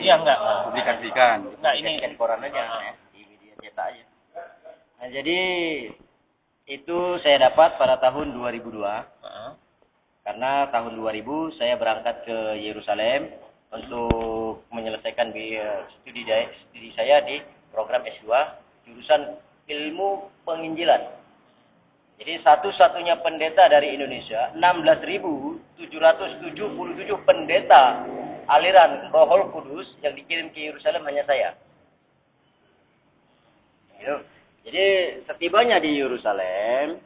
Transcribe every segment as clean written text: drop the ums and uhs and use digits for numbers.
Iya, enggak. Publikasikan. Enggak, ini Kan koran aja, di media cetak aja. Nah, jadi itu saya dapat pada tahun 2002. Karena tahun 2000 saya berangkat ke Yerusalem untuk menyelesaikan studi saya di program S2 jurusan ilmu penginjilan. Jadi satu-satunya pendeta dari Indonesia, 16.777 pendeta aliran Rohul Kudus yang dikirim ke Yerusalem hanya saya. Jadi setibanya di Yerusalem,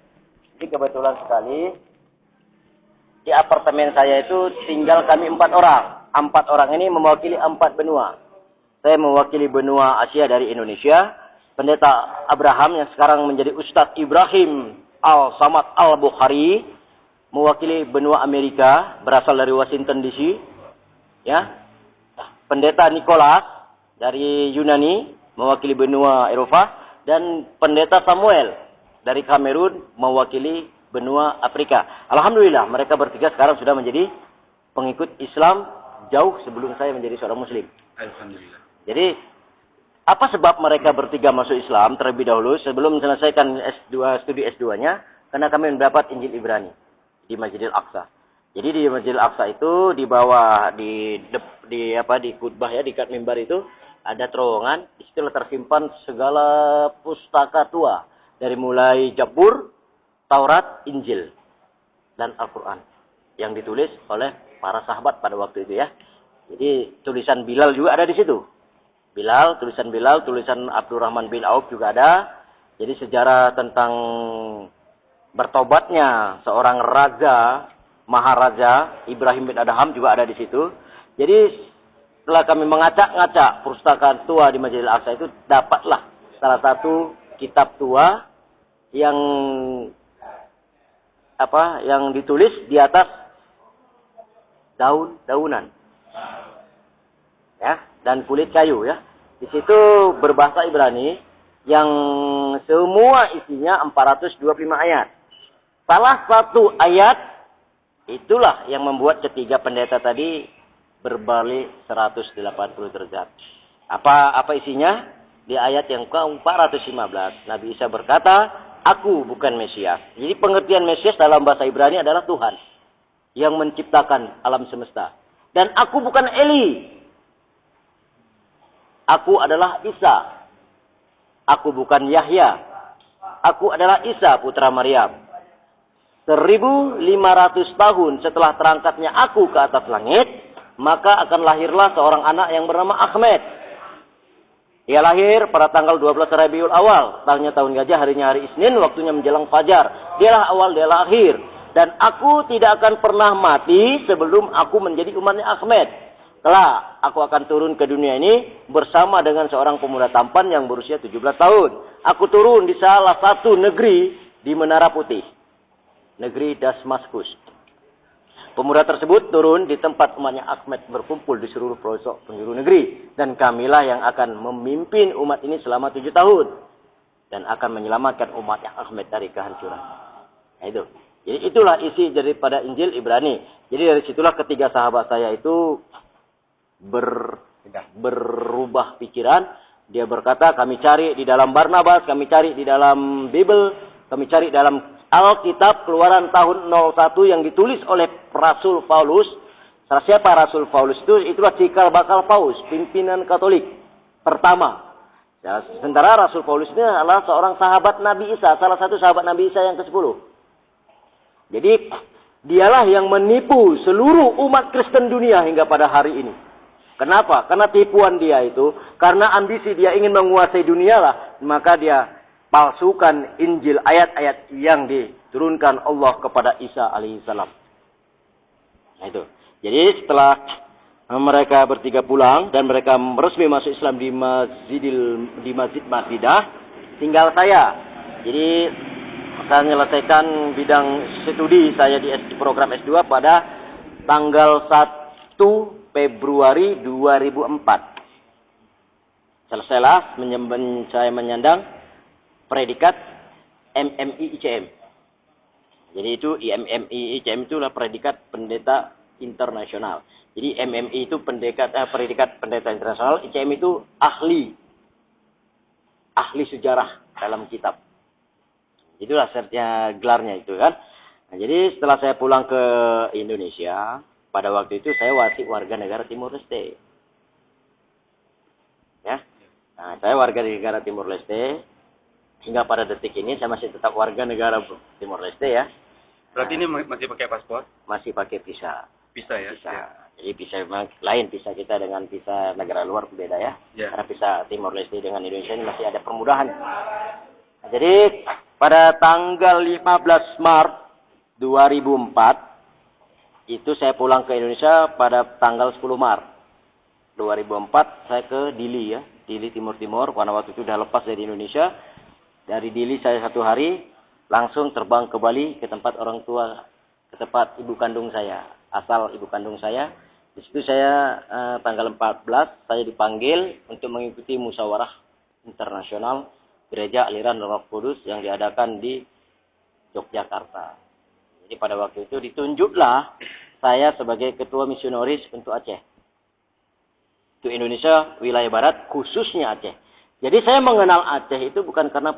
ini kebetulan sekali di apartemen saya itu tinggal kami 4 orang. 4 orang ini mewakili 4 benua. Saya mewakili benua Asia dari Indonesia. Pendeta Abraham yang sekarang menjadi Ustadz Ibrahim Al-Samad Al-Bukhari mewakili benua Amerika, berasal dari Washington DC. Ya. Pendeta Nicholas dari Yunani mewakili benua Eropa, dan pendeta Samuel dari Kamerun mewakili benua Afrika. Alhamdulillah mereka bertiga sekarang sudah menjadi pengikut Islam jauh sebelum saya menjadi seorang Muslim. Alhamdulillah. Jadi apa sebab mereka bertiga masuk Islam terlebih dahulu sebelum menyelesaikan studi S2-nya? Karena kami mendapat Injil Ibrani di Masjidil Aqsa. Jadi di Masjidil Aqsa itu di bawah di khutbah ya, di kat mimbar itu ada terowongan. Di situ tersimpan segala pustaka tua dari mulai Zabur, Taurat, Injil, dan Al-Quran yang ditulis oleh para sahabat pada waktu itu ya. Jadi tulisan Bilal juga ada di situ. Tulisan Bilal, tulisan Abdurrahman bin Auf juga ada. Jadi sejarah tentang bertobatnya seorang raja, Maharaja Ibrahim bin Adham juga ada di situ. Jadi setelah kami mengacak-ngacak perpustakaan tua di Masjidil Aqsa itu, dapatlah salah satu kitab tua yang ditulis di atas daunan ya, dan kulit kayu ya. Di situ berbahasa Ibrani yang semua isinya 425 ayat. Salah satu ayat itulah yang membuat ketiga pendeta tadi berbalik 180 derajat. Apa isinya? Di ayat yang ke-415 Nabi Isa berkata, "Aku bukan Mesias." Jadi pengertian Mesias dalam bahasa Ibrani adalah Tuhan yang menciptakan alam semesta. Dan aku bukan Eli. Aku adalah Isa. Aku bukan Yahya. Aku adalah Isa putra Maryam. 1500 tahun setelah terangkatnya aku ke atas langit, maka akan lahirlah seorang anak yang bernama Ahmed. Dia lahir pada tanggal 12 Rabiul Awal, tahunnya tahun gajah, harinya hari Isnin, waktunya menjelang fajar. Dialah awal, dialah akhir. Dan aku tidak akan pernah mati sebelum aku menjadi umatnya Ahmed. Kelak aku akan turun ke dunia ini bersama dengan seorang pemuda tampan yang berusia 17 tahun. Aku turun di salah satu negeri di Menara Putih, negeri Damaskus. Pemuda tersebut turun di tempat umatnya Ahmed berkumpul di seluruh pelosok penjuru negeri. Dan kamilah yang akan memimpin umat ini selama 7 tahun. Dan akan menyelamatkan umatnya Ahmed dari kehancuran. Nah, itu. Jadi itulah isi daripada Injil Ibrani. Jadi dari situlah ketiga sahabat saya itu berubah pikiran. Dia berkata, kami cari di dalam Barnabas, kami cari di dalam Bible, kami cari dalam Alkitab Keluaran tahun 01 yang ditulis oleh Rasul Paulus. Siapa Rasul Paulus itu? Itulah cikal bakal Paus, pimpinan Katolik pertama. Ya, sementara Rasul Paulus ini adalah seorang sahabat Nabi Isa, salah satu sahabat Nabi Isa yang ke-10. Jadi dialah yang menipu seluruh umat Kristen dunia hingga pada hari ini. Kenapa? Karena tipuan dia itu, karena ambisi dia ingin menguasai dunia lah, maka dia palsukan Injil, ayat-ayat yang diturunkan Allah kepada Isa alaihissalam. Nah itu. Jadi setelah mereka bertiga pulang dan mereka resmi masuk Islam di Masjid Madinah, tinggal saya. Jadi saya menyelesaikan bidang studi saya di program S2 pada tanggal 1 Februari 2004. Selesailah saya menyandang predikat MMI ICM. Jadi itu MMI ICM itulah predikat pendeta internasional. Jadi MMI itu predikat pendeta internasional, ICM itu ahli sejarah dalam kitab. Itulah gelarnya itu kan. Nah, jadi setelah saya pulang ke Indonesia, pada waktu itu saya masih warga negara Timur Leste. Ya. Nah, saya warga negara Timur Leste. Hingga pada detik ini saya masih tetap warga negara Timur Leste ya. Berarti ini masih pakai paspor? Masih pakai visa. Visa ya? Visa. Ya. Jadi visa memang lain visa kita dengan visa negara luar berbeda ya. Ya. Karena visa Timor Leste dengan Indonesia ini masih ada permudahan. Nah, jadi pada tanggal 15 Maret 2004 itu saya pulang ke Indonesia pada tanggal 10 Maret 2004 saya ke Dili ya. Dili Timur karena waktu itu sudah lepas dari Indonesia. Dari Dili saya 1 hari langsung terbang ke Bali ke tempat orang tua, ke tempat ibu kandung saya, asal ibu kandung saya. Di situ saya tanggal 14 saya dipanggil untuk mengikuti musyawarah internasional Gereja Aliran Roh Kudus yang diadakan di Yogyakarta. Jadi pada waktu itu ditunjuklah saya sebagai ketua misionaris untuk Aceh. Untuk Indonesia wilayah barat khususnya Aceh. Jadi saya mengenal Aceh itu bukan karena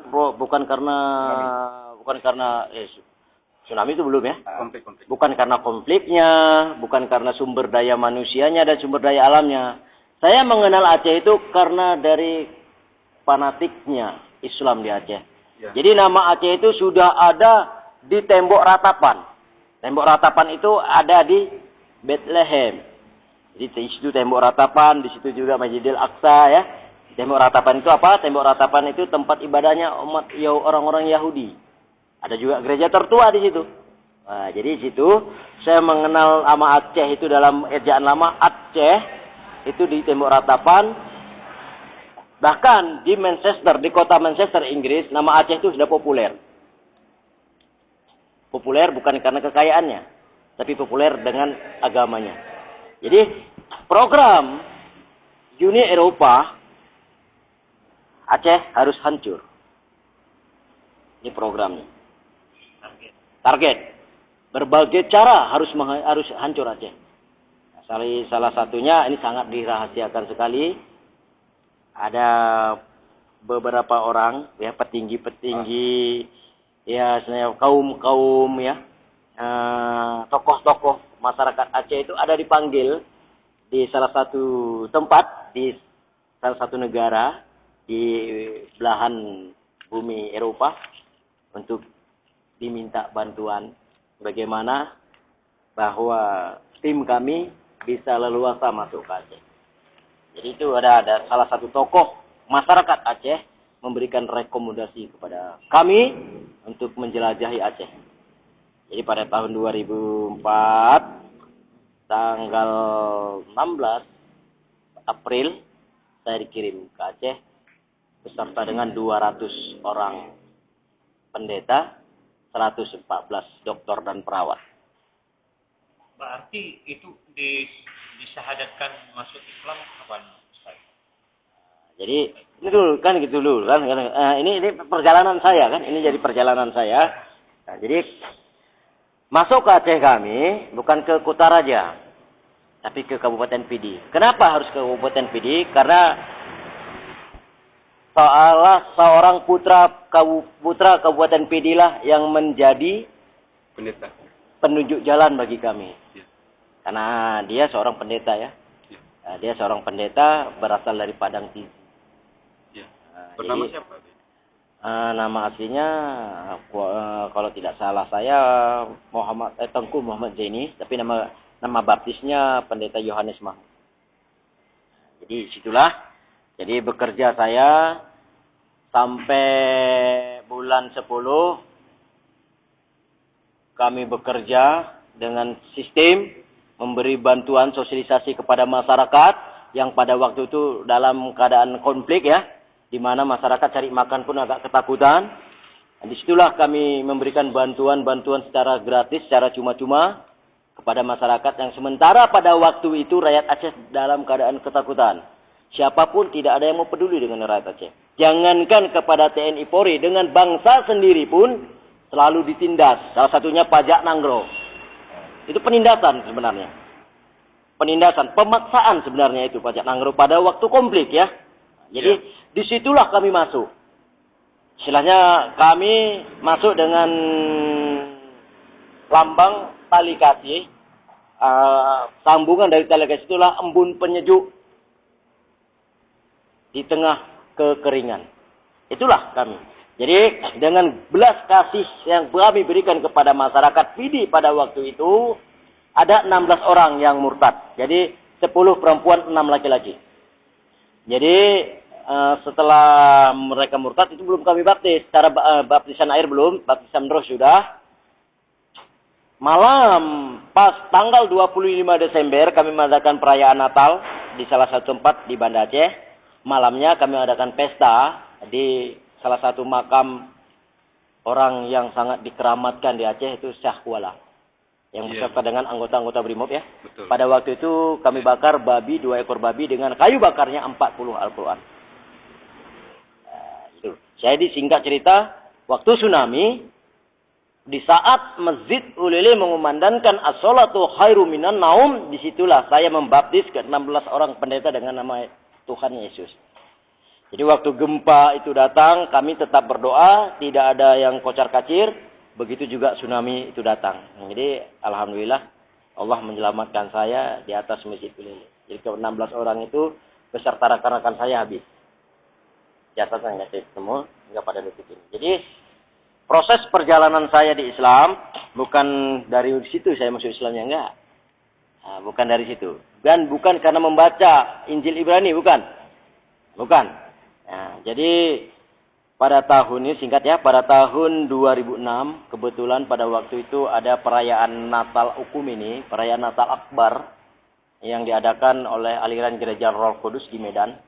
tsunami itu belum ya. Konflik. Bukan karena konfliknya, bukan karena sumber daya manusianya dan sumber daya alamnya. Saya mengenal Aceh itu karena dari fanatiknya Islam di Aceh. Ya. Jadi nama Aceh itu sudah ada di tembok ratapan. Tembok ratapan itu ada di Bethlehem. Jadi di situ tembok ratapan, di situ juga Masjidil Aqsa ya. Tembok ratapan itu apa? Tembok ratapan itu tempat ibadahnya umat orang-orang Yahudi. Ada juga gereja tertua di situ. Nah, jadi di situ saya mengenal nama Aceh itu dalam ejaan lama Aceh itu di tembok ratapan. Bahkan di Manchester, di kota Manchester Inggris, nama Aceh itu sudah populer. Populer bukan karena kekayaannya, tapi populer dengan agamanya. Jadi program Uni Eropa Aceh harus hancur. Ini programnya. Target. Berbagai cara harus hancur Aceh. Salah satunya ini sangat dirahasiakan sekali. Ada beberapa orang ya petinggi-petinggi ya sebenarnya kaum ya tokoh-tokoh masyarakat Aceh itu ada dipanggil di salah satu tempat di salah satu negara di belahan bumi Eropa untuk diminta bantuan bagaimana bahwa tim kami bisa leluasa masuk ke Aceh. Jadi itu ada salah satu tokoh masyarakat Aceh memberikan rekomendasi kepada kami untuk menjelajahi Aceh. Jadi pada tahun 2004 tanggal 16 April saya dikirim ke Aceh beserta dengan 200 orang pendeta, 114 dokter dan perawat. Berarti itu disyahadatkan masuk Islam kapan, Ustaz? Jadi ini dulu kan gitu dulu kan. Ini perjalanan saya kan. Ini jadi perjalanan saya. Nah, jadi masuk ke Aceh kami bukan ke Kutaraja, tapi ke Kabupaten Pidi. Kenapa harus ke Kabupaten Pidi? Karena seorang putra Kabupaten Pidi lah yang menjadi pendeta, penunjuk jalan bagi kami. Ya. Karena dia seorang pendeta ya. Ya. Dia seorang pendeta berasal dari Padang Tizi. Ya. Bernama siapa? Nama aslinya kalau tidak salah saya Tengku Muhammad Zaini, tapi nama baptisnya Pendeta Yohanes Mahmud. Jadi situlah. Jadi bekerja saya sampai bulan 10 kami bekerja dengan sistem memberi bantuan sosialisasi kepada masyarakat yang pada waktu itu dalam keadaan konflik ya, di mana masyarakat cari makan pun agak ketakutan. Dan disitulah kami memberikan bantuan-bantuan secara gratis, secara cuma-cuma kepada masyarakat yang sementara pada waktu itu rakyat Aceh dalam keadaan ketakutan. Siapapun tidak ada yang mau peduli dengan rakyat Aceh. Jangankan kepada TNI Polri, dengan bangsa sendiri pun selalu ditindas. Salah satunya pajak Nanggro. Itu penindasan sebenarnya. penindasan, pemaksaan sebenarnya itu pajak Nanggro pada waktu konflik ya. Jadi disitulah kami masuk. Istilahnya kami masuk dengan lambang tali kasih. Sambungan dari tali kasih itulah embun penyejuk di tengah kekeringan. Itulah kami. Jadi dengan belas kasih yang kami berikan kepada masyarakat Pidi pada waktu itu, ada 16 orang yang murtad. Jadi 10 perempuan, 6 laki-laki. Jadi setelah mereka murtad itu belum kami baptis. Cara baptisan air belum, baptisan roh sudah. Malam pas tanggal 25 Desember kami mengadakan perayaan Natal di salah satu tempat di Banda Aceh. Malamnya kami mengadakan pesta di salah satu makam orang yang sangat dikeramatkan di Aceh, itu Syah Kuala. Yang beserta dengan anggota-anggota Brimob ya. Betul. Pada waktu itu kami bakar babi, 2 ekor babi dengan kayu bakarnya 40 Al-Quran. Jadi singkat cerita, waktu tsunami, di saat Masjid Ulili mengumandangkan as-salatu khairu minan naum, disitulah saya membaptis ke 16 orang pendeta dengan nama Tuhan Yesus. Jadi waktu gempa itu datang, kami tetap berdoa, tidak ada yang kocar-kacir. Begitu juga tsunami itu datang. Jadi alhamdulillah Allah menyelamatkan saya di atas Masjid Ulili. Jadi ke 16 orang itu beserta rekan-rekan saya habis. Jasadnya nggak ketemu, nggak pada detik ini. Jadi proses perjalanan saya di Islam bukan dari situ saya masuk Islamnya, enggak. Nah, bukan dari situ. Dan bukan karena membaca Injil Ibrani, bukan. Bukan. Nah, jadi pada tahun ini singkat ya, pada tahun 2006 kebetulan pada waktu itu ada perayaan Natal Ukum ini, perayaan Natal Akbar yang diadakan oleh aliran Gereja Roh Kudus di Medan.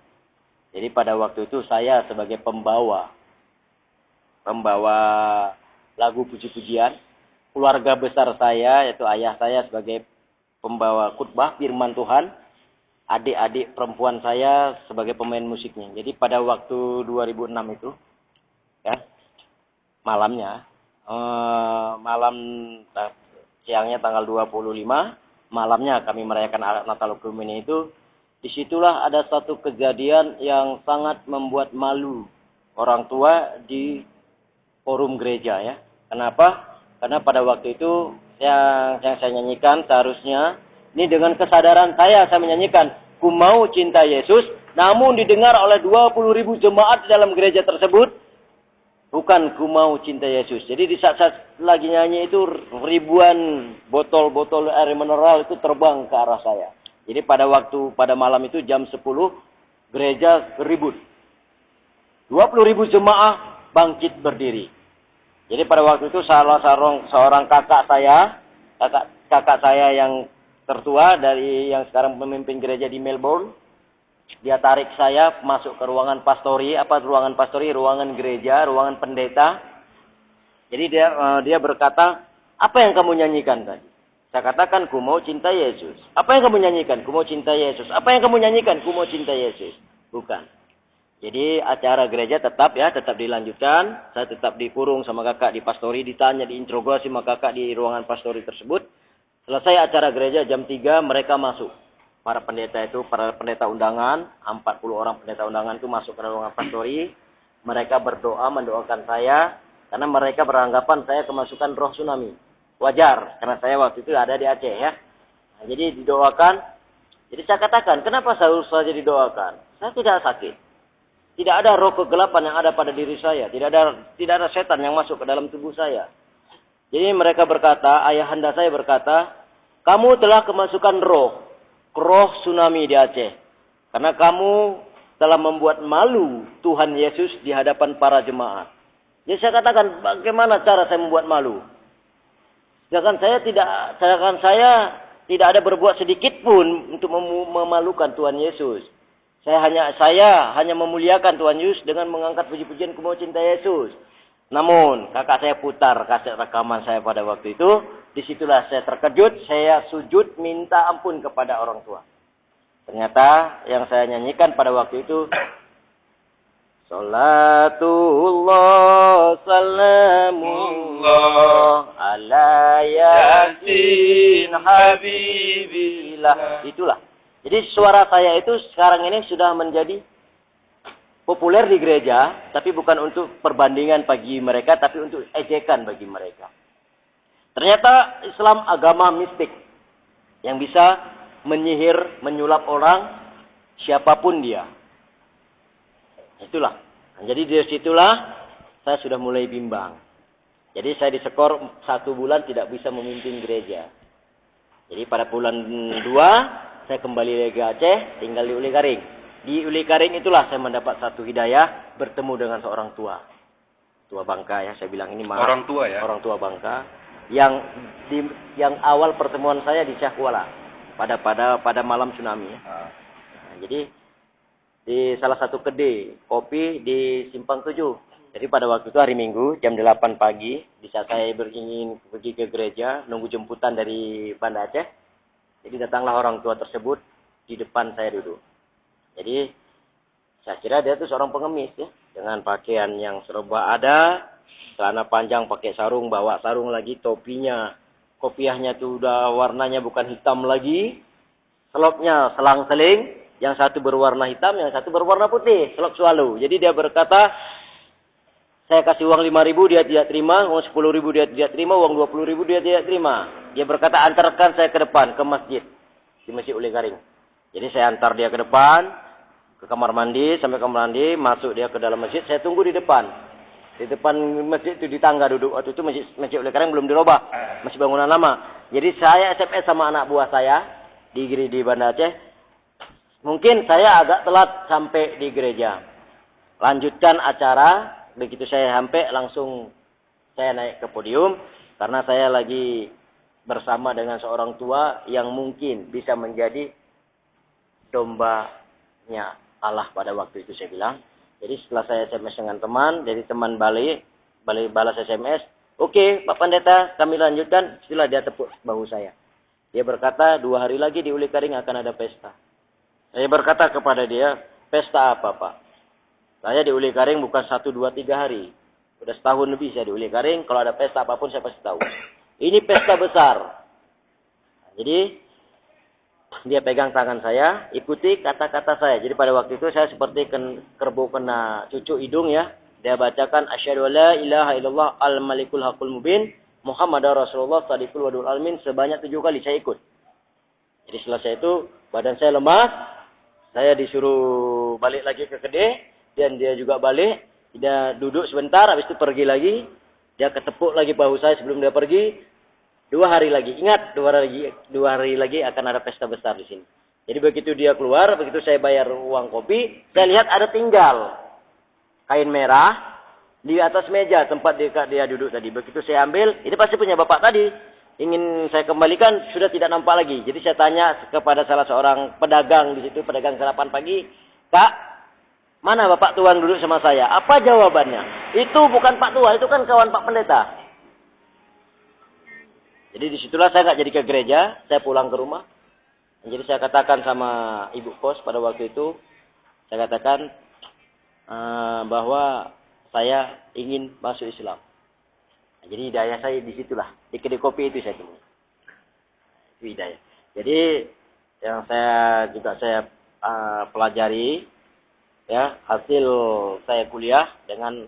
Jadi pada waktu itu saya sebagai pembawa lagu puji-pujian, keluarga besar saya yaitu ayah saya sebagai pembawa khutbah firman Tuhan, adik-adik perempuan saya sebagai pemain musiknya. Jadi pada waktu 2006 itu, ya, malamnya, malam siangnya tanggal 25, malamnya kami merayakan Natal Ukum ini itu, disitulah ada satu kejadian yang sangat membuat malu orang tua di forum gereja ya. Kenapa? Karena pada waktu itu yang saya nyanyikan seharusnya ini dengan kesadaran saya menyanyikan ku mau cinta Yesus, namun didengar oleh 20.000 jemaat di dalam gereja tersebut bukan ku mau cinta Yesus. Jadi di saat lagi nyanyi itu ribuan botol-botol air mineral itu terbang ke arah saya. Jadi pada malam itu jam 10 gereja ribut. 20.000 jemaah bangkit berdiri. Jadi pada waktu itu seorang kakak saya yang tertua dari yang sekarang memimpin gereja di Melbourne, dia tarik saya masuk ke ruangan pastori, ruangan gereja, ruangan pendeta. Jadi dia berkata, apa yang kamu nyanyikan tadi? Saya katakan, ku mau cinta Yesus. Apa yang kamu nyanyikan? Ku mau cinta Yesus. Apa yang kamu nyanyikan? Ku mau cinta Yesus. Bukan. Jadi acara gereja tetap dilanjutkan. Saya tetap dikurung sama kakak di pastori, ditanya, diinterogasi sama kakak di ruangan pastori tersebut. Selesai acara gereja jam 3 mereka masuk. Para pendeta undangan, 40 orang pendeta undangan itu masuk ke ruangan pastori. Mereka berdoa, mendoakan saya. Karena mereka beranggapan saya kemasukan roh tsunami. Wajar, karena saya waktu itu ada di Aceh ya. Nah, jadi didoakan. Jadi saya katakan, kenapa saya harus saja didoakan? Saya tidak sakit. Tidak ada roh kegelapan yang ada pada diri saya. Tidak ada setan yang masuk ke dalam tubuh saya. Jadi mereka berkata, ayahanda saya berkata, kamu telah kemasukan roh tsunami di Aceh. Karena kamu telah membuat malu Tuhan Yesus di hadapan para jemaat. Jadi saya katakan, bagaimana cara saya membuat malu? Sedangkan saya tidak ada berbuat sedikit pun untuk memalukan Tuhan Yesus. Saya hanya memuliakan Tuhan Yesus dengan mengangkat puji-pujian ku mau cinta Yesus. Namun kakak saya putar kaset rekaman saya pada waktu itu. Disitulah saya terkejut, saya sujud minta ampun kepada orang tua. Ternyata yang saya nyanyikan pada waktu itu Salatullah salamullah ala yasin habibillah. Itulah. Jadi suara saya itu sekarang ini sudah menjadi populer di gereja, tapi bukan untuk perbandingan bagi mereka, tapi untuk ejekan bagi mereka. Ternyata Islam agama mistik yang bisa menyihir, menyulap orang siapapun dia. Itulah. Jadi dari situlah saya sudah mulai bimbang. Jadi saya disekor 1 bulan tidak bisa memimpin gereja. Jadi pada bulan 2 saya kembali lagi ke Aceh, tinggal di Uli Karing. Di Uli Karing itulah saya mendapat satu hidayah bertemu dengan seorang tua. Tua Bangka ya, saya bilang ini maaf. Orang tua ya? Orang tua Bangka. Yang awal pertemuan saya di Syahkuala pada malam tsunami. Ya. Nah, jadi di salah satu kedai kopi di Simpang 7. Jadi pada waktu itu hari Minggu jam 8 pagi, di saat saya ingin pergi ke gereja, nunggu jemputan dari Banda Aceh. Jadi datanglah orang tua tersebut di depan saya duduk. Jadi saya kira dia itu seorang pengemis ya, dengan pakaian yang serba ada, celana panjang pakai sarung, bawa sarung lagi, topinya, kopiahnya tuh udah warnanya bukan hitam lagi, selopnya selang-seling, yang satu berwarna hitam, yang satu berwarna putih, selop swallow. Jadi dia berkata, saya kasih uang 5.000 dia tidak terima, uang 10.000 dia tidak terima, uang 20.000 dia tidak terima. Dia berkata, antarkan saya ke depan, ke masjid. Di Masjid Uli Karing. Jadi saya antar dia ke depan, ke kamar mandi, sampai kamar mandi, masuk dia ke dalam masjid, saya tunggu di depan. Di depan masjid itu di tangga duduk. Waktu itu Masjid Uli Karing belum dirubah, masih bangunan lama. Jadi saya SMS sama anak buah saya, di Banda Aceh. Mungkin saya agak telat sampai di gereja. Lanjutkan acara. Begitu saya sampai langsung saya naik ke podium karena saya lagi bersama dengan seorang tua yang mungkin bisa menjadi dombanya Allah pada waktu itu saya bilang. Jadi setelah saya SMS dengan teman, jadi teman balas SMS, oke, Pak Pendeta kami lanjutkan. Setelah dia tepuk bahu saya. Dia berkata 2 hari lagi di Uli Karing akan ada pesta. Saya berkata kepada dia, pesta apa Pak? Saya di Uli Karing bukan 1, 2, 3 hari. Udah setahun lebih saya di Uli Karing. Kalau ada pesta apapun saya pasti tahu. Ini pesta besar. Jadi dia pegang tangan saya, ikuti kata-kata saya. Jadi pada waktu itu saya seperti kerbau kena cucuk hidung ya. Dia bacakan asyhadu alla ilaha illallah al-malikul haqqul mubin Muhammadar Rasulullah shadiqul wadul alamin sebanyak 7 kali saya ikut. Jadi selesai itu badan saya lemas. Saya disuruh balik lagi ke kedai. Dan dia juga balik, dia duduk sebentar, habis itu pergi lagi. Dia ketepuk lagi bahu saya sebelum dia pergi. 2 hari lagi, ingat 2 hari lagi akan ada pesta besar di sini. Jadi begitu dia keluar, begitu saya bayar uang kopi, saya lihat ada tinggal kain merah di atas meja tempat dia duduk tadi. Begitu saya ambil, ini pasti punya bapak tadi. Ingin saya kembalikan, sudah tidak nampak lagi. Jadi saya tanya kepada salah seorang pedagang di situ, pedagang sarapan pagi, Kak, mana Bapak Tuan duduk sama saya? Apa jawabannya? Itu bukan Pak Tuan, itu kan kawan Pak Pendeta. Jadi disitulah saya nggak jadi ke gereja, saya pulang ke rumah. Jadi saya katakan sama ibu kos pada waktu itu, saya katakan bahwa saya ingin masuk Islam. Jadi hidayah saya disitulah, di kedai kopi itu saya temui. Itu hidayah. Jadi yang saya pelajari, ya, hasil saya kuliah dengan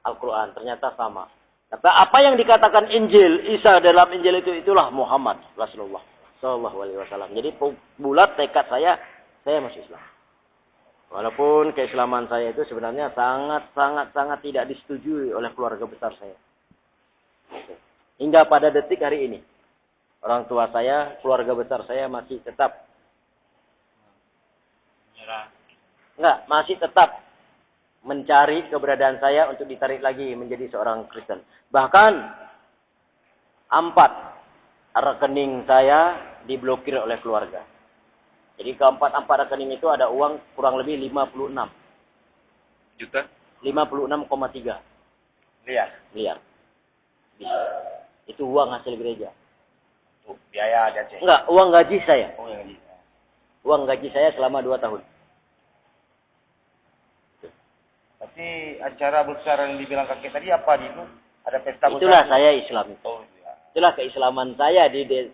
Al-Quran ternyata sama. Kata apa yang dikatakan Injil Isa dalam Injil itulah Muhammad Rasulullah Sallallahu Alaihi Wasallam. Jadi bulat tekad saya masuk Islam. Walaupun keislaman saya itu sebenarnya sangat tidak disetujui oleh keluarga besar saya. Hingga pada detik hari ini, orang tua saya, keluarga besar saya masih tetap masih tetap mencari keberadaan saya untuk ditarik lagi menjadi seorang Kristen. Bahkan 4 rekening saya diblokir oleh keluarga. Jadi keempat rekening itu ada uang kurang lebih 56 juta, 56,3 miliar. Itu uang hasil gereja. Biaya aja. Enggak, uang gaji saya. Oh, yang gaji. Uang gaji saya selama 2 tahun. Tapi acara besar yang dibilang kakek tadi apa itu? Ada pesta besar? Itulah saya Islam. Oh, ya. Itulah keislaman saya di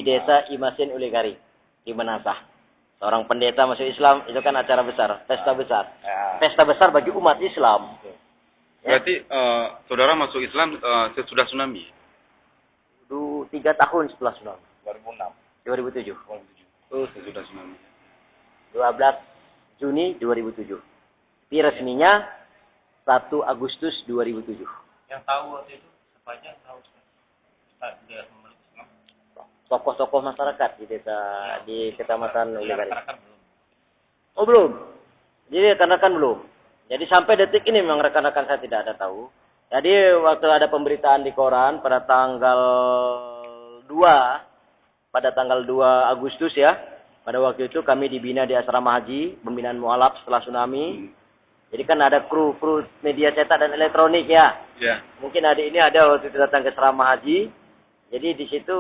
desa Imasin Uligari di Menasah. Seorang pendeta masuk Islam itu kan acara besar, pesta besar. Ya. Pesta besar bagi umat Islam. Berarti saudara masuk Islam sesudah tsunami? 3 tahun setelah tsunami. 2006. 2007. Oh, sesudah tsunami. 12 Juni 2007. Tapi resminya 1 Agustus 2007. Yang tahu waktu itu siapa aja yang tahu Ustaz dia memeluk Islam. Tokoh-tokoh masyarakat di desa di Kecamatan Uligari. Rekan-rekan belum. Oh belum. Jadi rekan-rekan belum. Jadi sampai detik ini memang rekan-rekan saya tidak ada tahu. Jadi waktu ada pemberitaan di koran pada tanggal 2 Agustus ya. Pada waktu itu kami dibina di asrama haji, pembinaan mualaf setelah tsunami. Jadi kan ada kru media cetak dan elektronik ya. Ya. Mungkin adik ini ada waktu itu datang ke asrama haji. Jadi di situ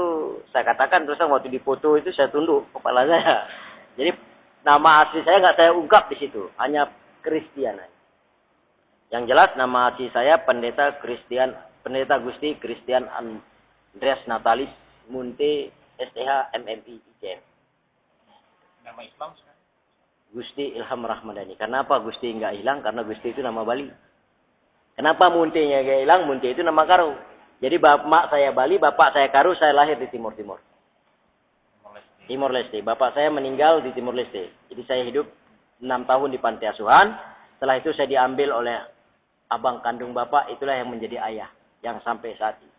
saya katakan terus waktu difoto itu saya tunduk kepala saya. Jadi nama asli saya nggak saya ungkap di situ, hanya Kristian. Yang jelas nama asli saya Pendeta Gusti Kristian Andreas Natalis Munte STH MMI ICM. Nama Islam sekarang. Gusti Ilham Rahmadani. Kenapa Gusti nggak hilang? Karena Gusti itu nama Bali. Kenapa Munte-nya nggak hilang? Munte itu nama Karo. Jadi bapak saya Bali, bapak saya Karo, saya lahir di Timur Leste. Bapak saya meninggal di Timur Leste. Jadi saya hidup 6 tahun di panti asuhan. Setelah itu saya diambil oleh abang kandung bapak, itulah yang menjadi ayah. Yang sampai saat ini.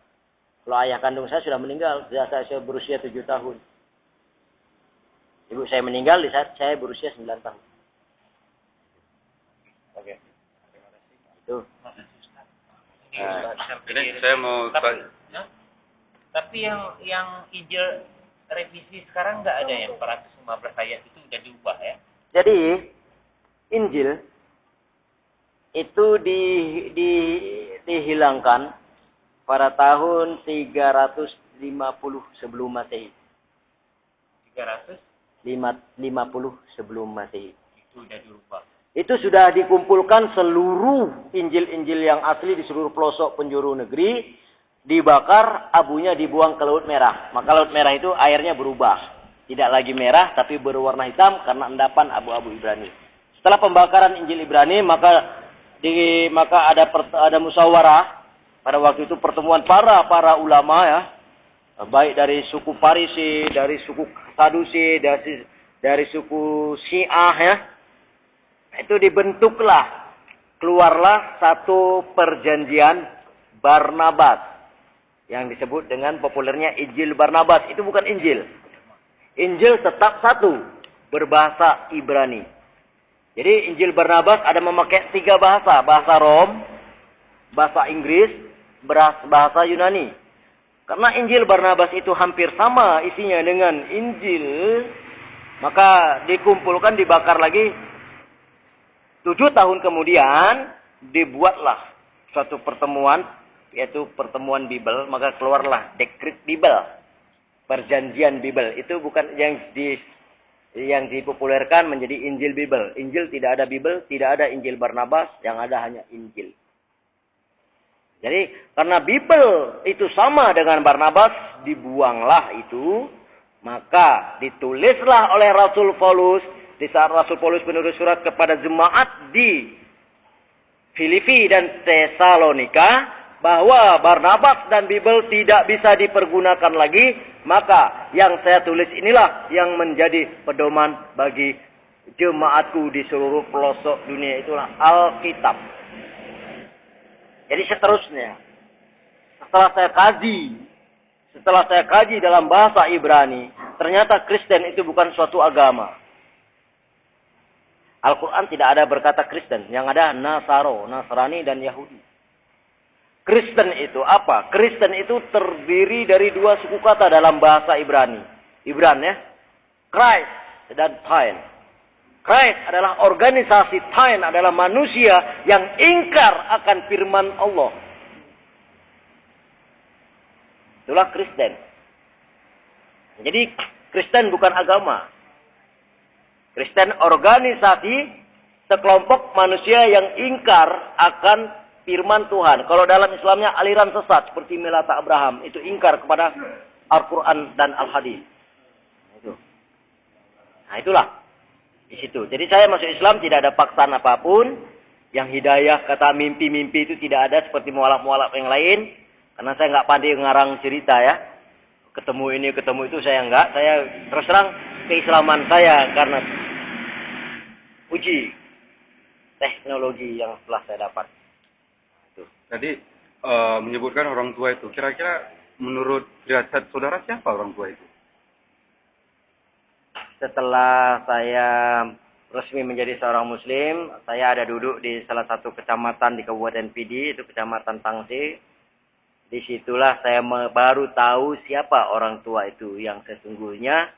Kalau ayah kandung saya sudah meninggal, saya berusia 7 tahun. Ibu saya meninggal di saat saya berusia 9 tahun. Oke. Itu. Ini saya mau Tapi yang Injil revisi sekarang nggak ada yang 415 ayat itu udah diubah ya. Jadi Injil itu dihilangkan pada tahun 350 sebelum Masehi. 350 sebelum Masehi. Itu udah diubah. Itu sudah dikumpulkan seluruh Injil-Injil yang asli di seluruh pelosok penjuru negeri, dibakar, abunya dibuang ke Laut Merah. Maka Laut Merah itu airnya berubah. Tidak lagi merah, tapi berwarna hitam karena endapan abu-abu Ibrani. Setelah pembakaran Injil Ibrani, maka ada musyawarah. Pada waktu itu pertemuan para ulama ya, baik dari suku Parisi, dari suku Sadusi, dari suku Syiah ya. Itu dibentuklah, keluarlah satu perjanjian Barnabas yang disebut dengan populernya Injil Barnabas. Itu bukan Injil. Injil tetap satu, berbahasa Ibrani. Jadi Injil Barnabas ada memakai 3 bahasa, bahasa Rom, bahasa Inggris, bahasa Yunani. Karena Injil Barnabas itu hampir sama isinya dengan Injil, maka dikumpulkan, dibakar lagi. 7 tahun kemudian dibuatlah suatu pertemuan, yaitu pertemuan Bible, maka keluarlah dekret Bible, perjanjian Bible. Itu bukan yang dipopulerkan menjadi Injil Bible. Injil tidak ada Bible, tidak ada Injil Barnabas, yang ada hanya Injil. Jadi karena Bible itu sama dengan Barnabas, dibuanglah itu, maka ditulislah oleh Rasul Paulus. Di saat Rasul Paulus menulis surat kepada jemaat di Filipi dan Tesalonika bahwa Barnabas dan Bible tidak bisa dipergunakan lagi, maka yang saya tulis inilah yang menjadi pedoman bagi jemaatku di seluruh pelosok dunia, itulah Alkitab. Jadi seterusnya, setelah saya kaji dalam bahasa Ibrani, ternyata Kristen itu bukan suatu agama. Al-Quran tidak ada berkata Kristen. Yang ada Nasrani dan Yahudi. Kristen itu apa? Kristen itu terdiri dari 2 suku kata dalam bahasa Ibrani. Ibran ya. Christ dan Tain. Christ adalah organisasi, Tain adalah manusia yang ingkar akan firman Allah. Itulah Kristen. Jadi Kristen bukan agama. Kristen organisasi sekelompok manusia yang ingkar akan firman Tuhan. Kalau dalam Islamnya aliran sesat seperti Melata Abraham itu ingkar kepada Al-Quran dan Al-Hadis. Itu. Nah itulah di situ. Jadi saya masuk Islam tidak ada paksaan apapun. Yang hidayah kata mimpi-mimpi itu tidak ada seperti mualaf-mualaf yang lain. Karena saya nggak pandai ngarang cerita ya. Ketemu ini, ketemu itu saya nggak. Saya terus terang keislaman saya karena uji teknologi yang telah saya dapat. Tadi menyebutkan orang tua itu. Kira-kira menurut derajat saudara siapa orang tua itu? Setelah saya resmi menjadi seorang muslim, saya ada duduk di salah satu kecamatan di Kabupaten Pidi, itu Kecamatan Tangsi. Disitulah saya baru tahu siapa orang tua itu yang sesungguhnya.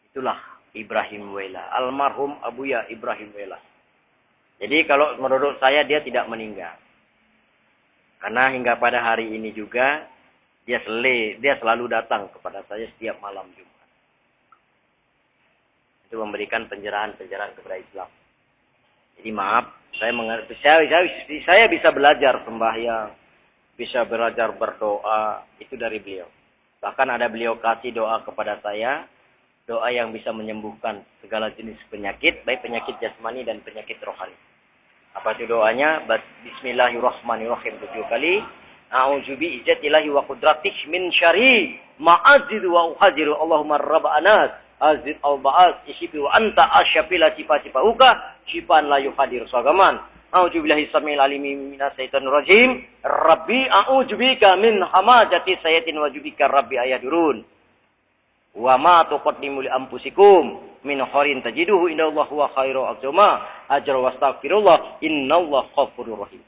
Itulah Ibrahim Wela, almarhum Abuya Ibrahim Wela. Jadi kalau menurut saya dia tidak meninggal. Karena hingga pada hari ini juga dia selalu datang kepada saya setiap malam Jumat. Itu memberikan pencerahan-pencerahan kepada Islam. Jadi maaf, saya bisa belajar sembahyang, bisa belajar berdoa, itu dari beliau. Bahkan ada beliau kasih doa kepada saya, doa yang bisa menyembuhkan segala jenis penyakit, baik penyakit jasmani dan penyakit rohani. Apa itu doanya? Bismillahirrahmanirrahim 7 kali. A'udzu bi'izzatillahi wa qudratihi min syarri ma'azidu wa uhaziru Allahumma rabb anas azid al-ba'as isyifi wa anta asyafila sifa-sifauka syifan la yuhadir sagaman. A'udzu billahi samil alimi minas syaitonir rajim. Rabbi a'udzu bika min hamazati sayatin wa jubika rabbi ayadurun. Wa ma tuqaddimu li anfusikum min khairin tajiduhu indallahi wa khairu azma ajra wastaghfirullah innallaha ghafurur rahim.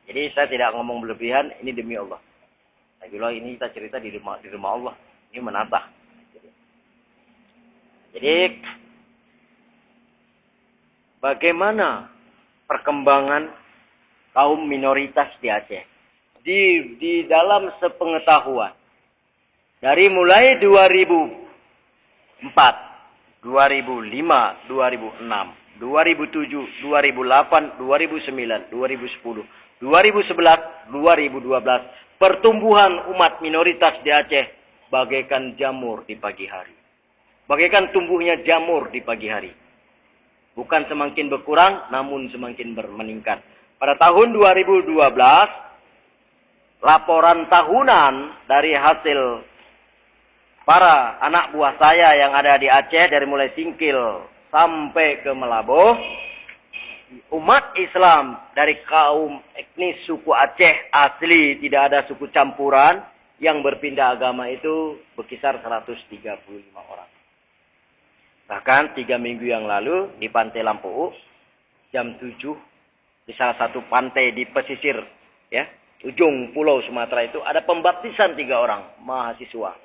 Jadi saya tidak ngomong berlebihan, ini demi Allah. Saya bilang ini kita cerita di rumah Allah. Ini menatah. Jadi bagaimana perkembangan kaum minoritas di Aceh? Di dalam sepengetahuan. Dari mulai 2004, 2005, 2006, 2007, 2008, 2009, 2010, 2011, 2012. Pertumbuhan umat minoritas di Aceh bagaikan jamur di pagi hari. Bagaikan tumbuhnya jamur di pagi hari. Bukan semakin berkurang, namun semakin meningkat. Pada tahun 2012, laporan tahunan dari hasil para anak buah saya yang ada di Aceh dari mulai Singkil sampai ke Melaboh, umat Islam dari kaum etnis suku Aceh asli, tidak ada suku campuran yang berpindah agama itu berkisar 135 orang. Bahkan 3 minggu yang lalu di Pantai Lampu jam 7 di salah satu pantai di pesisir ya, ujung pulau Sumatera itu ada pembaptisan 3 orang mahasiswa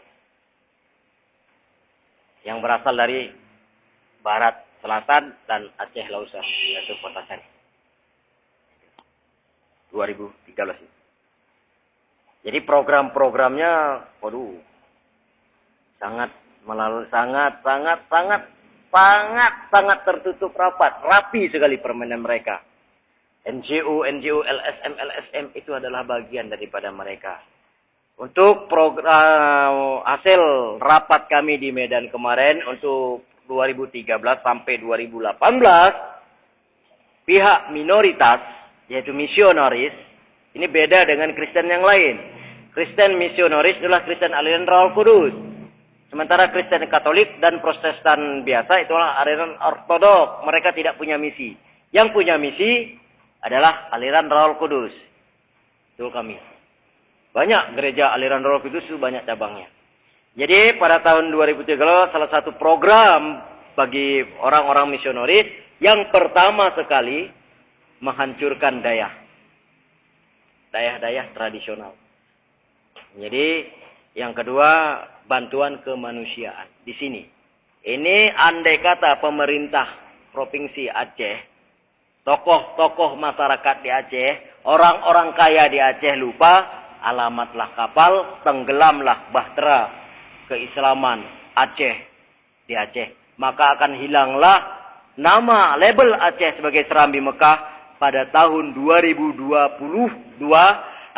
yang berasal dari barat, selatan, dan Aceh Lausa, yaitu Kota Sari. 2013 itu. Jadi program-programnya, waduh, sangat tertutup rapat, rapi sekali permainan mereka. NGO, LSM itu adalah bagian daripada mereka. Untuk program hasil rapat kami di Medan kemarin untuk 2013 sampai 2018, pihak minoritas, yaitu misionaris, ini beda dengan Kristen yang lain. Kristen misionaris adalah Kristen aliran Roh Kudus. Sementara Kristen Katolik dan Protestan biasa itulah aliran Ortodok. Mereka tidak punya misi. Yang punya misi adalah aliran Roh Kudus. Itu kami. Banyak gereja aliran Roh Kudus itu banyak cabangnya. Jadi pada tahun 2013 salah satu program bagi orang-orang misionaris yang pertama sekali menghancurkan dayah tradisional. Jadi yang kedua bantuan kemanusiaan di sini. Ini andai kata pemerintah Provinsi Aceh, tokoh-tokoh masyarakat di Aceh, orang-orang kaya di Aceh lupa, alamatlah kapal, tenggelamlah bahtera keislaman Aceh di Aceh. maka akan hilanglah nama label Aceh sebagai Serambi Mekah pada tahun 2022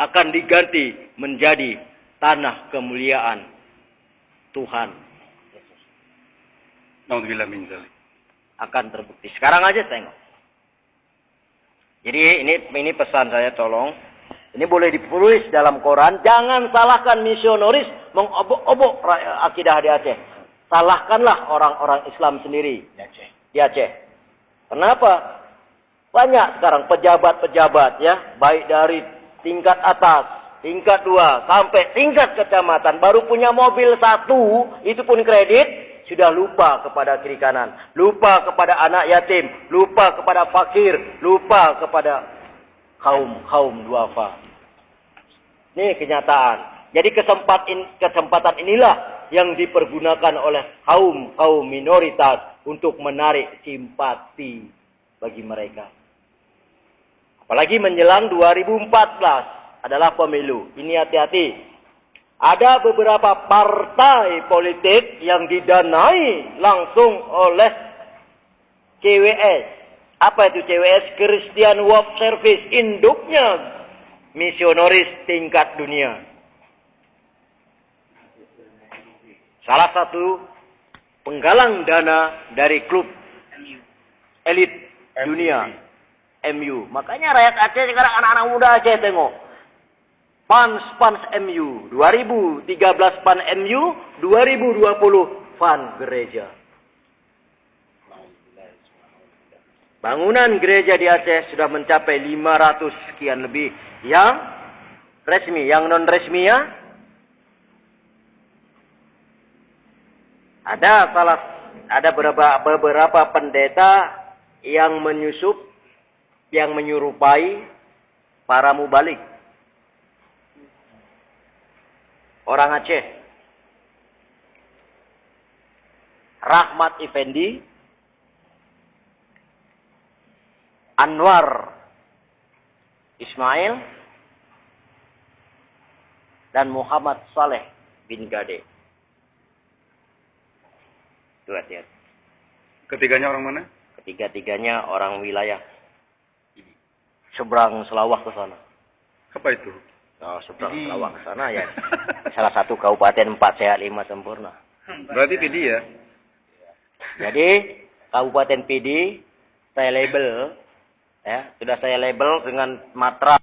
akan diganti menjadi Tanah Kemuliaan Tuhan. Naudzubillah min dzalik. Akan terbukti. Sekarang aja tengok. Jadi ini pesan saya, tolong. Ini boleh ditulis dalam Quran. Jangan salahkan misionaris mengobok-obok akidah di Aceh. Salahkanlah orang-orang Islam sendiri di Aceh. Kenapa? Banyak sekarang pejabat-pejabat ya, baik dari tingkat atas, tingkat 2, sampai tingkat kecamatan. Baru punya mobil 1, itu pun kredit. Sudah lupa kepada kiri kanan, lupa kepada anak yatim, lupa kepada fakir, lupa kepada kaum duafa. Ini kenyataan. Jadi kesempatan inilah yang dipergunakan oleh kaum minoritas untuk menarik simpati bagi mereka. Apalagi menjelang 2014 adalah pemilu. Ini hati-hati. Ada beberapa partai politik yang didanai langsung oleh CWS. Apa itu CWS? Christian World Service. Induknya misionaris tingkat dunia. Salah satu penggalang dana dari klub elit dunia. MU. Makanya rakyat Aceh sekarang anak-anak muda Aceh tengok. Fans MU, 2013 Fans MU, 2020 Fans gereja. Bangunan gereja di Aceh sudah mencapai 500 sekian lebih. Yang resmi, yang non resmi ya. Ada beberapa pendeta yang menyerupai para mubalik. Orang Aceh. Rahmat Effendi, Anwar Ismail, dan Muhammad Saleh bin Gade. Itu hati-hati. Ketiganya orang mana? Ketiga-tiganya orang wilayah seberang Selawah ke sana. Apa itu? Oh, seberang Selawah ke sana ya. Salah satu kabupaten 4 sehat 5 sempurna. Berarti PD ya? Jadi kabupaten PD saya label ya, sudah saya label dengan matra